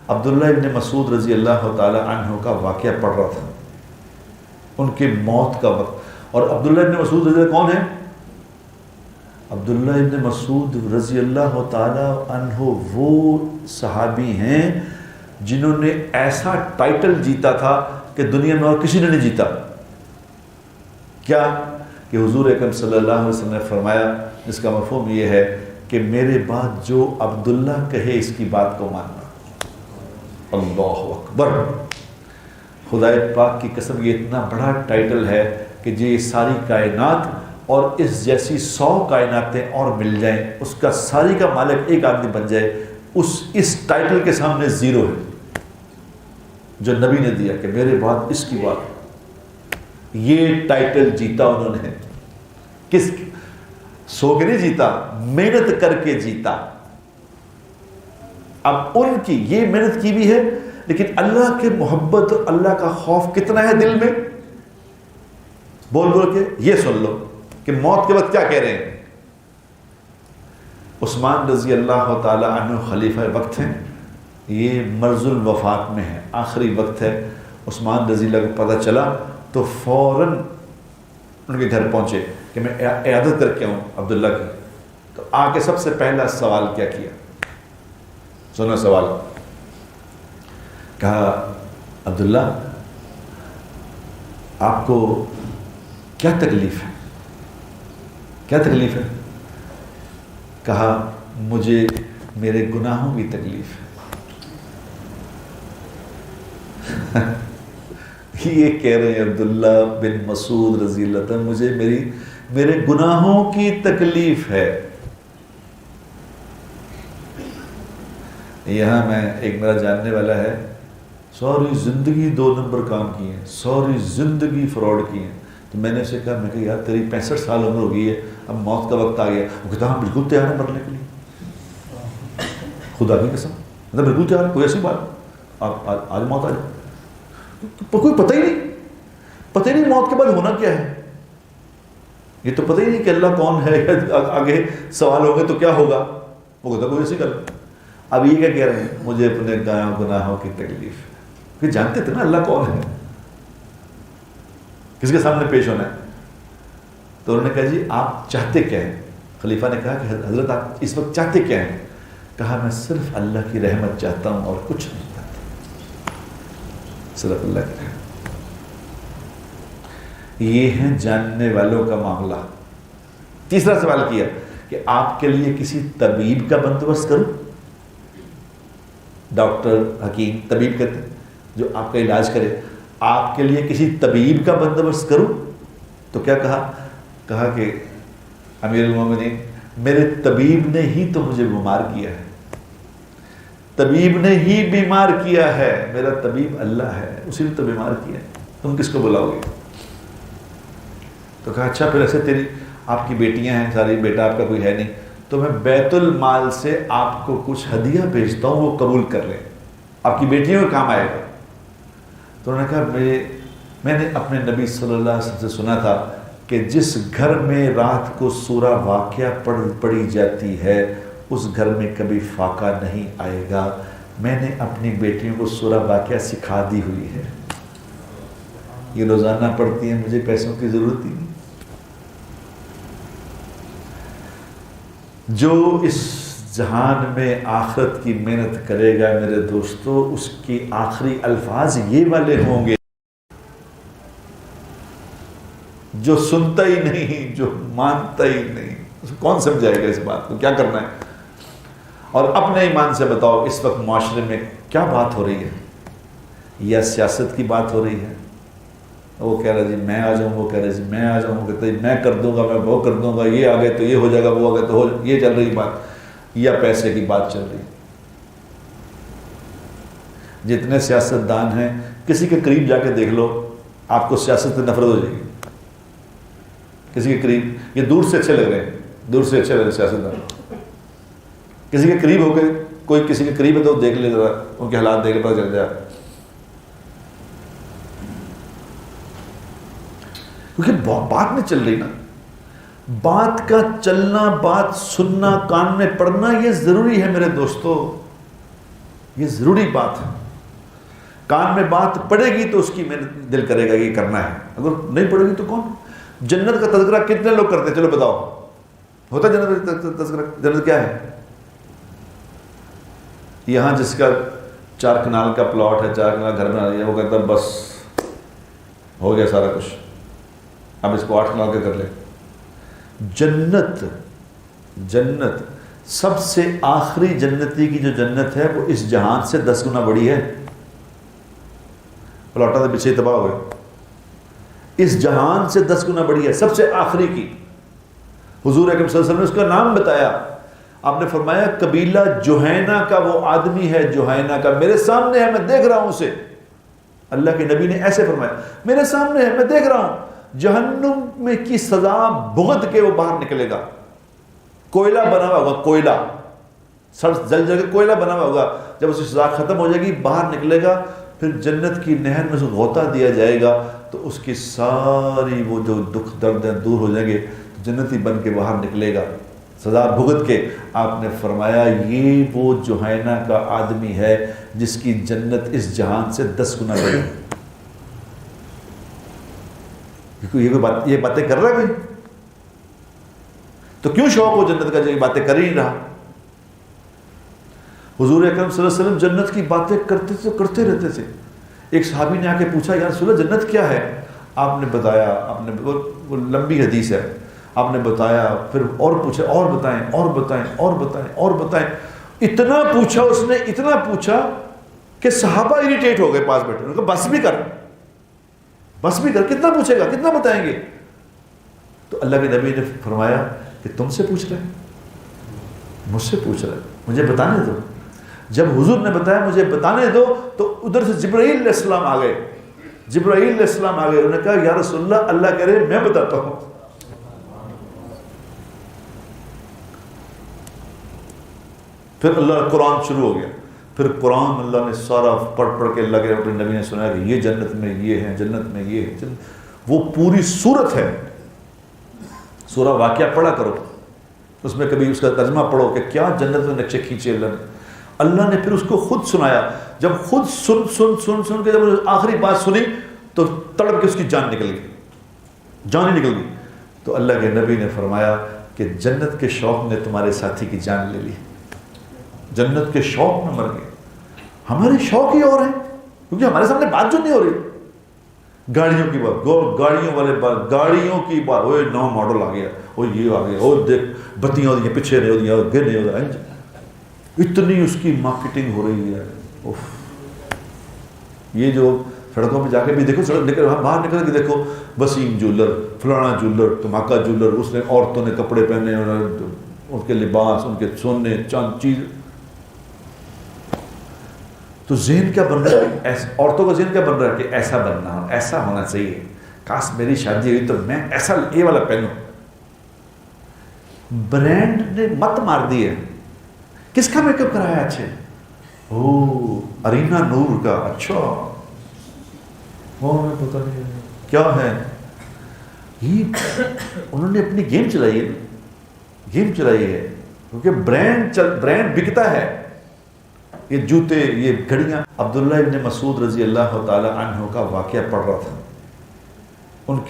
عبداللہ ابن مسعود رضی اللہ تعالی عنہ کا واقعہ پڑھ رہا تھا، ان کے موت کا وقت. اور عبداللہ ابن مسعود رضی اللہ کون ہے؟ عبداللہ ابن مسعود رضی اللہ تعالی عنہ وہ صحابی ہیں جنہوں نے ایسا ٹائٹل جیتا تھا کہ دنیا میں اور کسی نے نہیں جیتا. کیا کہ حضور اکرم صلی اللہ علیہ وسلم نے فرمایا، جس کا مفہوم یہ ہے کہ میرے بعد جو عبداللہ کہے اس کی بات کو ماننا. اللہ اکبر، خدا پاک کی قسم، یہ اتنا بڑا ٹائٹل ہے کہ یہ ساری کائنات اور اس جیسی 100 کائناتیں اور مل جائیں، اس کا ساری کا مالک ایک آدمی بن جائے، اس ٹائٹل کے سامنے زیرو ہے جو نبی نے دیا کہ میرے بعد اس کی بات. یہ ٹائٹل جیتا انہوں نے، کس سو کے نہیں جیتا، محنت کر کے جیتا. اب ان کی یہ محنت کی بھی ہے، لیکن اللہ کے محبت اور اللہ کا خوف کتنا ہے دل میں، بول بول کے یہ سن لو کہ موت کے وقت کیا کہہ رہے ہیں. عثمان رضی اللہ تعالی عنہ خلیفہ وقت ہیں، یہ مرض الوفات میں ہے، آخری وقت ہے. عثمان رضی اللہ کو پتہ چلا تو فوراً ان کے گھر پہنچے کہ میں عیادت کر کے آؤں عبداللہ کی. تو آ کے سب سے پہلا سوال کیا کیا، سنا سوال، کہا عبداللہ آپ کو کیا تکلیف ہے، کیا تکلیف ہے؟ کہا مجھے میرے گناہوں کی تکلیف ہے. یہ کہہ رہے ہیں عبداللہ بن مسعود رضی اللہ عنہ، مجھے میرے گناہوں کی تکلیف ہے. یہاں میں ایک میرا جاننے والا ہے، ساری زندگی 2 نمبر کام کیے ہیں، ساری زندگی فراڈ کیے ہیں. تو میں نے اسے کہا، میں کہ یار تیری 65 سال عمر ہو گئی ہے، اب موت کا وقت آ گیا. وہ کہتا ہاں بالکل تیار ہے مرنے کے لیے، خدا کی قسم مطلب بالکل تیار ہے، کوئی ایسی بات آپ آج موت آ جائے. کوئی پتہ ہی نہیں موت کے بعد ہونا کیا ہے. یہ تو پتہ ہی نہیں کہ اللہ کون ہے، آگے سوال ہوں گے تو کیا ہوگا. وہ کہتا کوئی ایسی گل. اب یہ کیا کہہ رہے ہیں، مجھے اپنے گناہوں کی تکلیف ہے. کہ جانتے تھے نا اللہ کون ہے، کس کے سامنے پیش ہونا ہے. تو انہوں نے کہا جی آپ چاہتے کیا ہیں؟ خلیفہ نے کہا کہ حضرت آپ اس وقت چاہتے کیا ہیں؟ کہا میں صرف اللہ کی رحمت چاہتا ہوں اور کچھ نہیں چاہتا، صرف اللہ کی رحمت. یہ ہے جاننے والوں کا معاملہ. تیسرا سوال کیا کہ آپ کے لیے کسی طبیب کا بندوبست کروں. ڈاکٹر، حکیم، طبیب کہتے ہیں جو آپ کا علاج کرے. آپ کے لیے کسی طبیب کا بندوبست کروں. تو کیا کہا کہ امیر المومنین میرے طبیب نے ہی تو مجھے بیمار کیا ہے، طبیب نے ہی بیمار کیا ہے، میرا طبیب اللہ ہے، اسی نے تو بیمار کیا ہے، تم کس کو بلاؤ گے. تو کہا اچھا پھر ایسے تیری آپ کی بیٹیاں ہیں ساری، بیٹا آپ کا کوئی ہے نہیں، تو میں بیت المال سے آپ کو کچھ ہدیہ بھیجتا ہوں، وہ قبول کر لیں، آپ کی بیٹیوں کا کام آئے گا. تو انہوں نے کہا میں نے اپنے نبی صلی اللہ علیہ وسلم سے سنا تھا کہ جس گھر میں رات کو سورہ واقعہ پڑھی جاتی ہے اس گھر میں کبھی فاقہ نہیں آئے گا. میں نے اپنی بیٹیوں کو سورہ واقعہ سکھا دی ہوئی ہے، یہ روزانہ پڑھتی ہیں، مجھے پیسوں کی ضرورت ہی نہیں. جو اس جہان میں آخرت کی محنت کرے گا میرے دوستو، اس کی آخری الفاظ یہ والے ہوں گے، جو سنتا ہی نہیں، جو مانتا ہی نہیں، اس کو کون سمجھائے گا اس بات کو، کیا کرنا ہے. اور اپنے ایمان سے بتاؤ اس وقت معاشرے میں کیا بات ہو رہی ہے؟ یا سیاست کی بات ہو رہی ہے؟ وہ کہہ رہا جی میں آ جاؤں، وہ کہہ رہا جی میں آ جاؤں، وہ کہتا ہے میں کر دوں گا، میں وہ کر دوں گا، یہ آ گئے تو یہ ہو جائے گا، وہ آ گئے تو یہ چل رہی بات. یا پیسے کی بات چل رہی. جتنے سیاست دان ہیں کسی کے قریب جا کے دیکھ لو، آپ کو سیاست سے نفرت ہو جائے گی. کسی کے قریب، یہ دور سے اچھے لگ رہے ہیں، دور سے اچھے لگ رہے ہیں سیاست دان. کسی کے قریب ہو گئے، کوئی کسی کے قریب ہے تو دیکھ لے ذرا، ان کے حالات دیکھ لے پتہ چل جائے. کیونکہ بات نہیں چل رہی نا. بات کا چلنا، بات سننا، کان میں پڑنا، یہ ضروری ہے میرے دوستو. یہ ضروری بات ہے. کان میں بات پڑے گی تو اس کی میں دل کرے گا کہ یہ کرنا ہے, اگر نہیں پڑے گی تو کون. جنت کا تذکرہ کتنے لوگ کرتے ہیں, چلو بتاؤ, ہوتا جنت کا تذکرہ؟ جنت کیا ہے؟ یہاں جس کا 4 کنال کا پلاٹ ہے, 4 کنال گھر بنا لیا, وہ کہتا ہے بس ہو گیا سارا کچھ, اب اس کو 8 کنال کے کر لے. جنت, جنت سب سے آخری جنتی کی جو جنت ہے وہ اس جہان سے 10 گنا بڑی ہے. پلاٹوں سے پیچھے تباہ ہوئے, اس جہان سے 10 گنا بڑی ہے, سب سے آخری کی. حضور اکرم صلی اللہ علیہ وسلم نے اس کا نام بتایا. آپ نے فرمایا قبیلہ جوہینہ کا وہ آدمی ہے, جوہینہ کا, میرے سامنے ہے, میں دیکھ رہا ہوں اسے. اللہ کے نبی نے ایسے فرمایا, میرے سامنے ہے, میں دیکھ رہا ہوں. جہنم میں کی سزا بھگت کے وہ باہر نکلے گا. کوئلہ بنا ہوا ہوگا, کوئلہ سر جل جل کے کوئلہ بنا ہوا ہوگا. جب اس کی سزا ختم ہو جائے گی, باہر نکلے گا, پھر جنت کی نہر میں سے غوطہ دیا جائے گا, تو اس کی ساری وہ جو دکھ درد ہیں دور ہو جائیں گے, جنتی بن کے باہر نکلے گا سزا بھگت کے. آپ نے فرمایا یہ وہ جوہینہ کا آدمی ہے جس کی جنت اس جہان سے 10 گنا بڑی. یہ باتیں کر رہا ہے تو کیوں شوق ہو جنت کا, جو یہ باتیں کر ہی نہیں رہا. حضور اکرم صلی اللہ علیہ وسلم جنت کی باتیں کرتے رہتے تھے. ایک صحابی نے آ کے پوچھا, یا رسول اللہ جنت کیا ہے؟ آپ نے بتایا, آپ نے وہ لمبی حدیث ہے, آپ نے بتایا, پھر اور پوچھا, اور بتائیں, اور بتائیں, اور بتائیں, اور بتائیں. اتنا پوچھا اس نے, اتنا پوچھا کہ صحابہ اریٹیٹ ہو گئے پاس بیٹھے. انہوں نے کہا بس بھی کر, بس بھی کر, کتنا پوچھے گا, کتنا بتائیں گے. تو اللہ کے نبی نے فرمایا کہ تم سے پوچھ رہے, مجھ سے پوچھ رہے, مجھے بتانے دو. جب حضور نے بتایا مجھے بتانے دو, تو ادھر سے جبرائیل علیہ السلام آ گئے. جبرائیل علیہ السلام آ گئے, انہوں نے کہا یا رسول اللہ, اللہ کہہ رہے میں بتاتا ہوں. پھر اللہ قرآن شروع ہو گیا. پھر قرآن اللہ نے سارا پڑھ کے اللہ کے نبی نے سنایا کہ یہ جنت میں یہ ہے, جنت میں یہ ہے. وہ پوری صورت ہے. سورہ واقعہ پڑھا کرو, اس میں کبھی اس کا ترجمہ پڑھو کہ کیا جنت میں نقشے کھینچے اللہ نے. اللہ نے پھر اس کو خود سنایا. جب خود سن کے جب آخری بات سنی تو تڑپ کے اس کی جان نکل گئی, جان ہی نکل گئی. تو اللہ کے نبی نے فرمایا کہ جنت کے شوق نے تمہارے ساتھی کی جان لے لی, جنت کے شوق میں مر گئے. ہمارے شوق ہی اور ہیں, کیونکہ ہمارے سامنے بات جو نہیں ہو رہی. گاڑیوں کی بات, گاڑیوں والے بات, گاڑیوں کی بات, وہ نو ماڈل آ گیا, وہ یہ آ گیا, وہ دیکھ بتیاں ہو رہی ہیں, پیچھے نہیں ہو رہی ہیں, گر نہیں ہو رہا ہے, اتنی اس کی مارکیٹنگ ہو رہی ہے. یہ جو سڑکوں پہ جا کے بھی دیکھو, سڑک نکل باہر نکل کے دیکھو, وسیم جولر, فلانا جولر, دھماکہ جولر, اس نے عورتوں نے کپڑے پہنے, ان کے لباس, ان کے سونے چاند چیز. تو ذہن کیا بن رہا ہے, عورتوں کا ذہن کیا بن رہا ہے کہ ایسا بننا, ایسا ہونا چاہیے, کاش میری شادی ہوئی تو میں ایسا یہ والا پہنوں. برانڈ نے مت مار دی ہے. کس کا میک اپ کرایا؟ اچھے ارینا نور کا. اچھا وہ پتہ نہیں کیا ہے یہ, انہوں نے اپنی گیم چلائی ہے, گیم چلائی ہے, کیونکہ برانڈ بکتا ہے. یہ جوتے, یہ گھڑیاں. عبداللہ ابن مسعود رضی اللہ تعالی عنہ کا واقعہ پڑھ رہا تھا. ان کے